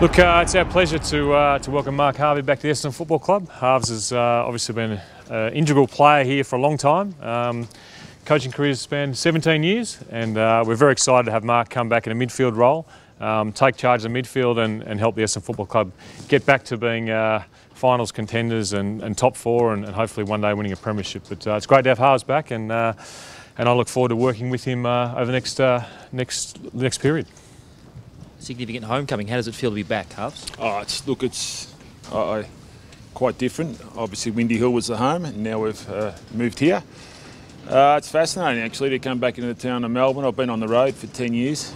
Look, it's our pleasure to welcome Mark Harvey back to the Essendon Football Club. Harves has obviously been an integral player here for a long time. Coaching career spanned 17 years, and we're very excited to have Mark come back in a midfield role, take charge of the midfield and help the Essendon Football Club get back to being finals contenders and top four and hopefully one day winning a premiership. But it's great to have Harves back, and I look forward to working with him over the next period. Significant homecoming. How does it feel to be back, Harves? It's quite different. Obviously, Windy Hill was the home, and now we've moved here. It's fascinating actually to come back into the town of Melbourne. I've been on the road for 10 years,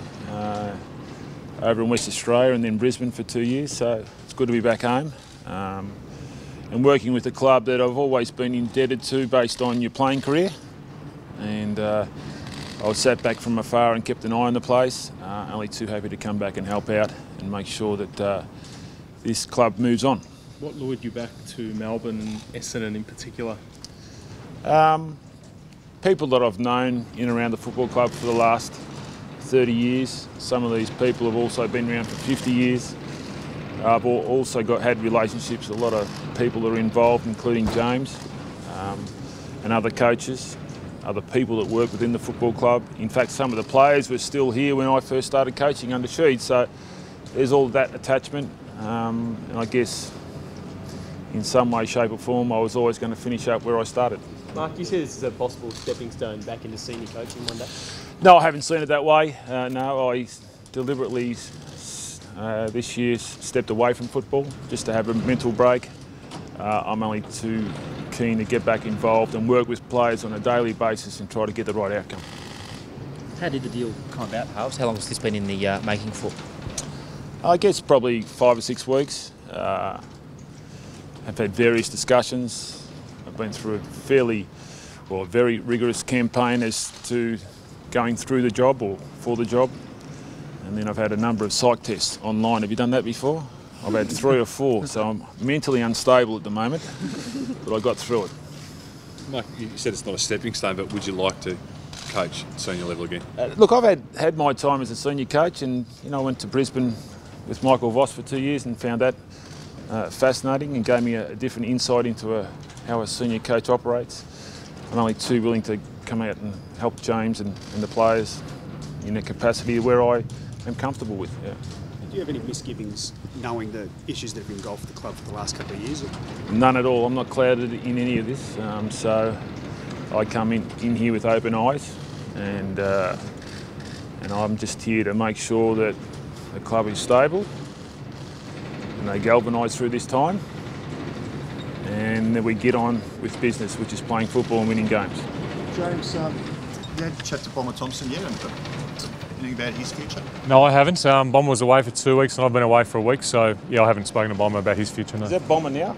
over in West Australia and then Brisbane for 2 years. So it's good to be back home and working with a club that I've always been indebted to based on your playing career. And I was sat back from afar and kept an eye on the place. Only too happy to come back and help out and make sure that this club moves on. What lured you back to Melbourne and Essendon in particular? People that I've known in and around the football club for the last 30 years. Some of these people have also been around for 50 years. I've also had relationships with a lot of people that are involved, including James and other coaches. Other people that work within the football club. In fact, some of the players were still here when I first started coaching under Sheed, so there's all that attachment. And I guess in some way, shape or form, I was always going to finish up where I started. Mark, do you see this as a possible stepping stone back into senior coaching one day? No, I haven't seen it that way. No, I deliberately this year stepped away from football just to have a mental break. I'm only too keen to get back involved and work with players on a daily basis and try to get the right outcome. How did the deal come about, Harves? How long has this been in the making for? I guess probably 5 or 6 weeks. I've had various discussions. I've been through a very rigorous campaign as to going through the job or for the job. And then I've had a number of psych tests online. Have you done that before? I've had 3 or 4, so I'm mentally unstable at the moment, but I got through it. Mike, you said it's not a stepping stone, but would you like to coach at senior level again? Look, I've had my time as a senior coach, and I went to Brisbane with Michael Voss for 2 years and found that fascinating and gave me a different insight into how a senior coach operates. I'm only too willing to come out and help James and the players in a capacity where I am comfortable with. Yeah. Do you have any misgivings knowing the issues that have engulfed the club for the last couple of years? None at all. I'm not clouded in any of this. So I come in here with open eyes, and I'm just here to make sure that the club is stable and they galvanise through this time, and that we get on with business, which is playing football and winning games. James, you had to chat to Bomber Thompson yet? Anything about his future? No, I haven't. Bomber was away for 2 weeks and I've been away for a week, so yeah, I haven't spoken to Bomber about his future. No. Is that Bomber now?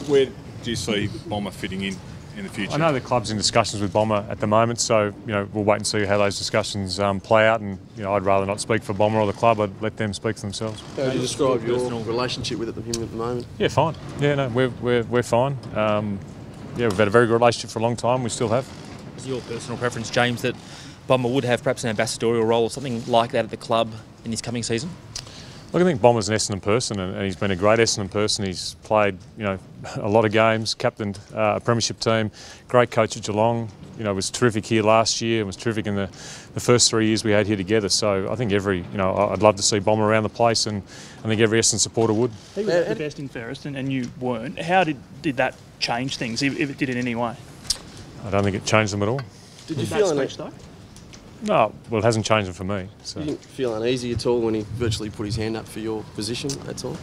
Where do you see Bomber fitting in the future? I know the club's in discussions with Bomber at the moment, so we'll wait and see how those discussions play out. And I'd rather not speak for Bomber or the club. I'd let them speak for themselves. How do you describe your relationship with him at the moment? Yeah, fine. Yeah, no, we're fine. We've had a very good relationship for a long time. We still have. Is your personal preference, James, that Bomber would have perhaps an ambassadorial role or something like that at the club in this coming season? Look, I think Bomber's an Essendon person, and he's been a great Essendon person. He's played, a lot of games, captained a premiership team, great coach at Geelong. Was terrific here last year and was terrific in the first 3 years we had here together. So I think I'd love to see Bomber around the place, and I think every Essendon supporter would. He was at the best in Ferris, and you weren't. How did that change things, if it did in any way? I don't think it changed them at all. Did you feel speech though? No, well, it hasn't changed them for me. So. You didn't feel uneasy at all when he virtually put his hand up for your position, that's all?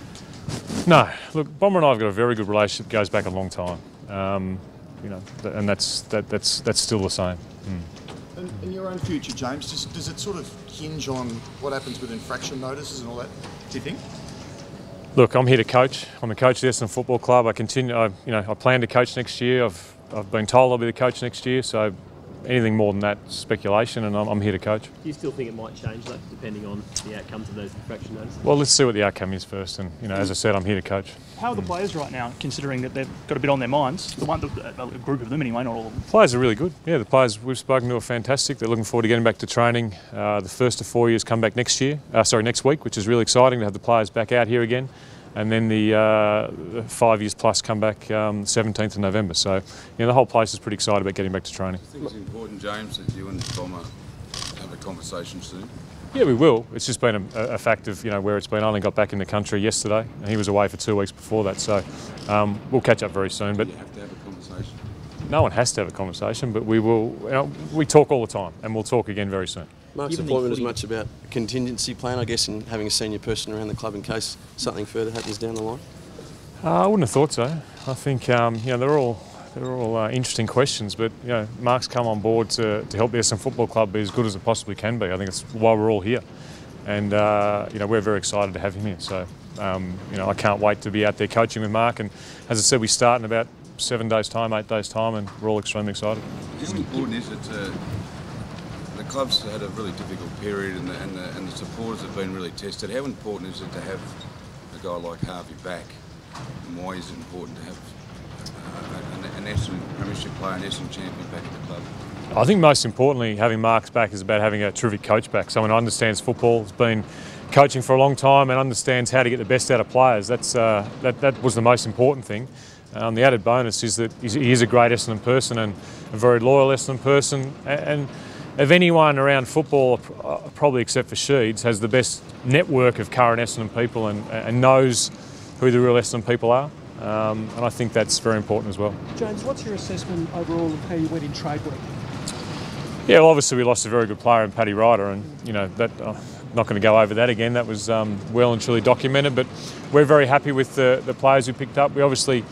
No. Look, Bomber and I have got a very good relationship, goes back a long time. And that's still the same. And your own future, James, does it sort of hinge on what happens with infraction notices and all that, do you think? Look, I'm here to coach. I'm the coach of the Essendon Football Club. I plan to coach next year. I've been told I'll be the coach next year, so anything more than that speculation, and I'm here to coach. Do you still think it might change, though, depending on the outcomes of those infraction notices? Well, let's see what the outcome is first, and as I said, I'm here to coach. How are the players right now, considering that they've got a bit on their minds? A group of them anyway, not all of them. Players are really good. Yeah, the players we've spoken to are fantastic. They're looking forward to getting back to training. The first of 4 years come back next week, which is really exciting to have the players back out here again. And then the 5 years plus come back 17th of November. So, the whole place is pretty excited about getting back to training. I think it's important, James, that you and Bomber have a conversation soon. Yeah, we will. It's just been a fact of where it's been. I only got back in the country yesterday, and he was away for 2 weeks before that. So we'll catch up very soon. But you have to have a conversation. No one has to have a conversation, but we will. We talk all the time, and we'll talk again very soon. Mark's appointment is much about a contingency plan, I guess, and having a senior person around the club in case something further happens down the line. I wouldn't have thought so. I think they're all interesting questions, but Mark's come on board to help the Essendon Football Club be as good as it possibly can be. I think it's why we're all here, and we're very excited to have him here. So I can't wait to be out there coaching with Mark. And as I said, we start in about 7 days' time, 8 days' time, and we're all extremely excited. How important is it to? The club's had a really difficult period, and the supporters have been really tested. How important is it to have a guy like Harvey back? And why is it important to have an Essendon Premiership player, an Essendon champion back at the club? I think most importantly, having Mark's back is about having a terrific coach back. Someone who understands football, has been coaching for a long time, and understands how to get the best out of players. That was the most important thing. The added bonus is that he is a great Essendon person and a very loyal Essendon person, and of anyone around football, probably except for Sheeds, has the best network of current Essendon people and knows who the real Essendon people are. And I think that's very important as well. James, what's your assessment overall of how you went in trade week? Yeah, well, obviously we lost a very good player in Paddy Ryder, and that I'm not going to go over that again. That was well and truly documented, but we're very happy with the players we picked up. We obviously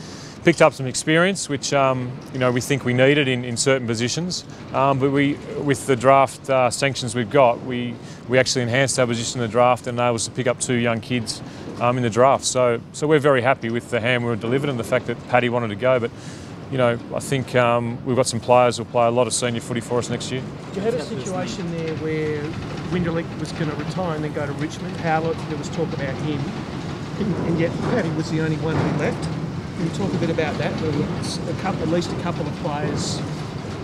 picked up some experience, which we think we needed in certain positions. But with the draft sanctions we've got, we actually enhanced our position in the draft and enabled us to pick up 2 young kids in the draft. So we're very happy with the hand we were delivered and the fact that Paddy wanted to go. But I think we've got some players who'll play a lot of senior footy for us next year. You had a situation there where Winderlick was going to retire and then go to Richmond. Howlett, there was talk about him, and yet Paddy was the only one who left. Can you talk a bit about that? At least a couple of players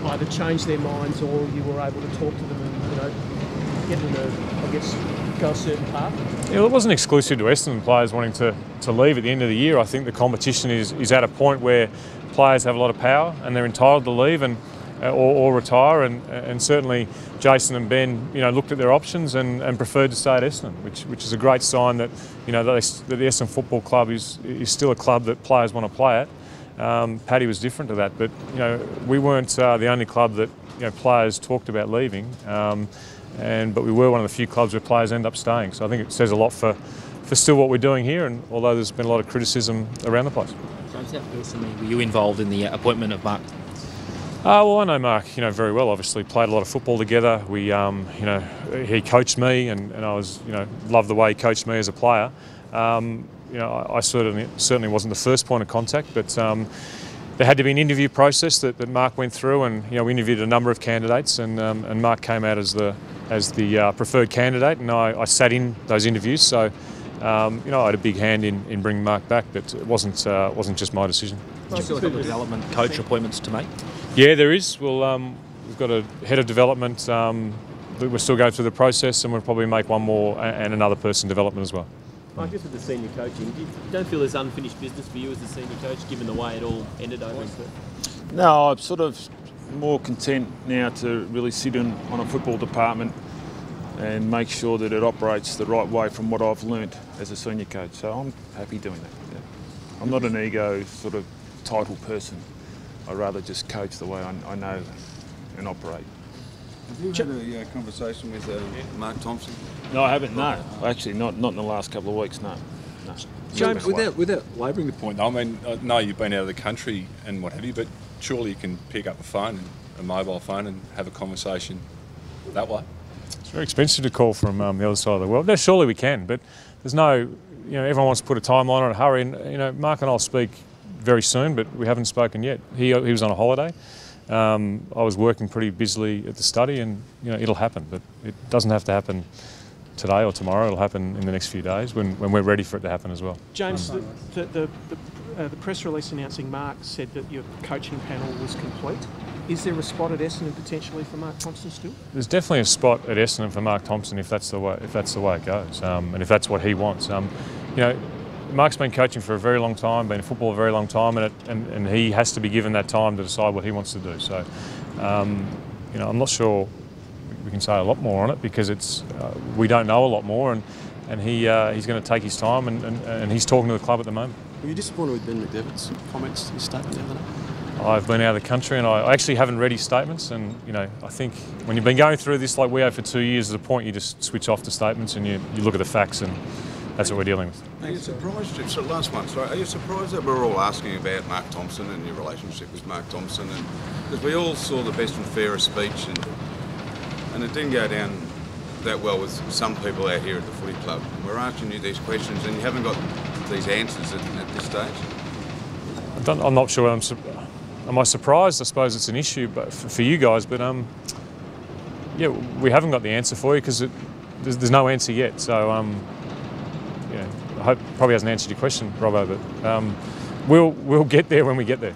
either changed their minds, or you were able to talk to them and get them to, go a certain path. Yeah, well, it wasn't exclusive to Essendon players wanting to leave at the end of the year. I think the competition is at a point where players have a lot of power and they're entitled to leave or retire, and certainly Jason and Ben looked at their options and preferred to stay at Essendon, which is a great sign that that the Essendon Football Club is still a club that players want to play at. Paddy was different to that, but we weren't the only club that players talked about leaving, but we were one of the few clubs where players end up staying. So I think it says a lot for still what we're doing here, and although there's been a lot of criticism around the place. James, how personally were you involved in the appointment of Mark? Well, I know Mark, very well. Obviously, played a lot of football together. We, he coached me, and I was, loved the way he coached me as a player. I certainly wasn't the first point of contact, but there had to be an interview process that Mark went through, and we interviewed a number of candidates, and Mark came out as the preferred candidate, and I sat in those interviews. So, I had a big hand in bringing Mark back, but it wasn't just my decision. Do you feel a couple of development coach appointments to make? Yeah, there is. We've got a head of development. We're still going through the process, and we'll probably make one more and another person development as well. Mark, just with the senior coaching, you don't feel there's unfinished business for you as the senior coach, given the way it all ended over in Perth? No, I'm sort of more content now to really sit in on a football department and make sure that it operates the right way from what I've learnt as a senior coach. So I'm happy doing that. Yeah. I'm not an ego sort of title person. I'd rather just coach the way I know and operate. Have you had a conversation with Mark Thompson? No, I haven't, no. Actually, not in the last couple of weeks, no. James, without labouring the point, I mean, I know you've been out of the country and what have you, but surely you can pick up a mobile phone and have a conversation that way. It's very expensive to call from the other side of the world. No, surely we can, but there's no, everyone wants to put a timeline on a hurry, and Mark and I'll speak very soon, but we haven't spoken yet. He was on a holiday, I was working pretty busily at the study, and it'll happen, but it doesn't have to happen today or tomorrow. It'll happen in the next few days when we're ready for it to happen as well. James, the press release announcing Mark said that your coaching panel was complete. Is there a spot at Essendon potentially for Mark Thompson still? There's definitely a spot at Essendon for Mark Thompson if that's the way it goes, and if that's what he wants. Mark's been coaching for a very long time, been in football a very long time, and he has to be given that time to decide what he wants to do. So, I'm not sure we can say a lot more on it because we don't know a lot more, and he's going to take his time, and he's talking to the club at the moment. Were you disappointed with Ben McDevitt's comments, his statement the other day? I've been out of the country, and I actually haven't read his statements. And I think when you've been going through this like we have for 2 years, there's a point you just switch off the statements and you look at the facts, and that's what we're dealing with. Are you surprised, Jim? So last month, sorry, are you surprised that we're all asking about Mark Thompson and your relationship with Mark Thompson? And because we all saw the best and fairest speech, and it didn't go down that well with some people out here at the footy club. We're asking you these questions, and you haven't got these answers at this stage. I'm not sure. Am I surprised? I suppose it's an issue, but for you guys. But yeah, we haven't got the answer for you because there's no answer yet. So I hope probably hasn't answered your question, Robbo. But we'll get there when we get there.